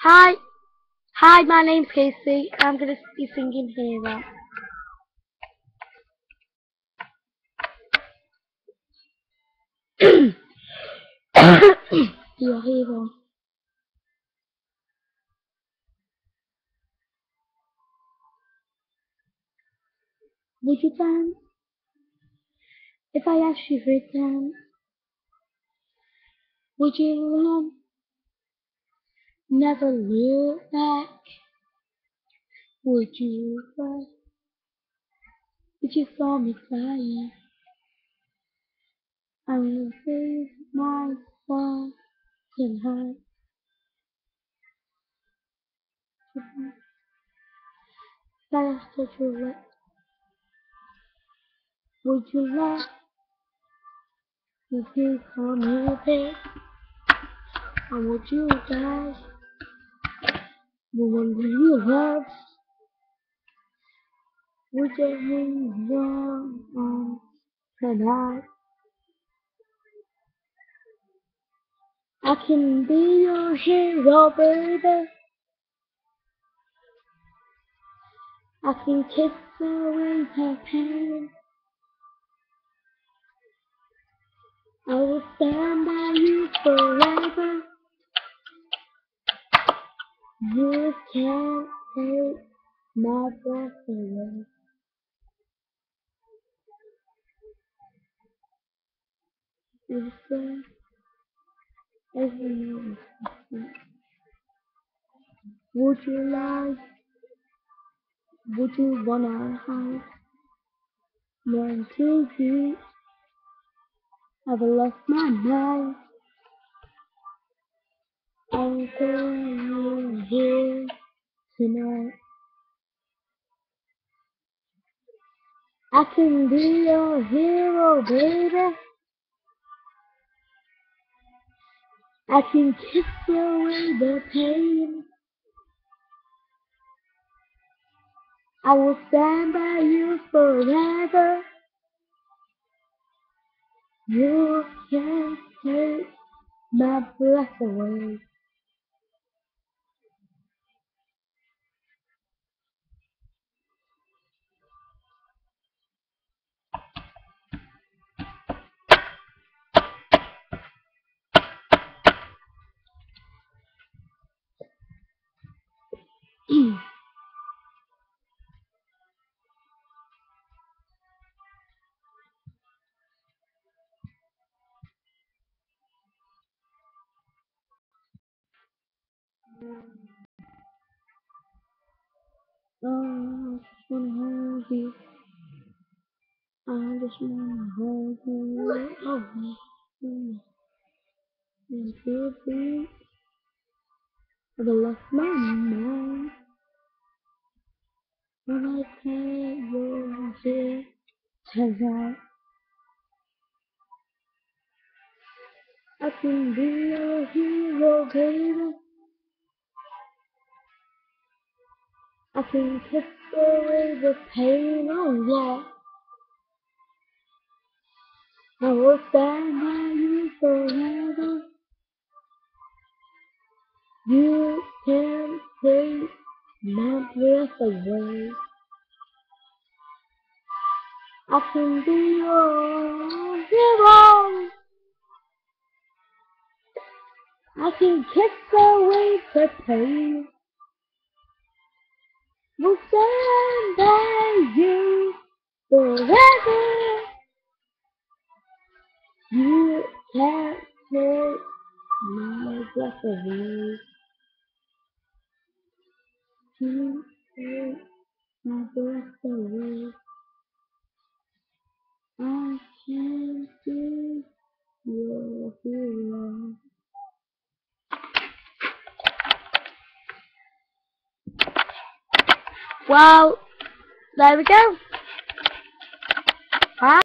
Hi, hi, my name's Casey. I'm gonna be singing Hero. Your hero. Would you dance if I asked you for a dance? Would you run, never look back? Would you cry if you saw me crying? I will save my broken heart. If I asked you for it, would you laugh if you saw me pay? Or would you die the one that you love? Would you hang on tonight? I can be your hero, baby. I can kiss away the pain. I will stand by you forever. You can't take my breath away. You say everyone is. Would you lie? Would you wanna hide? Run too deep. Have I lost my mind? I'm calling you here tonight. I can be your hero, baby. I can kiss away the pain. I will stand by you forever. You can't take my breath away. Oh, I just wanna hold you. I just wanna hold you. Oh, and feel free. I've lost my mind when I can't go here tonight. I can be your hero, baby. I can kiss away the pain, oh yeah. I will stand by you forever. You can't take my breath away. I can be your hero. I can kiss away the pain. We'll stand by you forever. You can't take my breath away. You take my breath away. I can't be your hero. Well, there we go.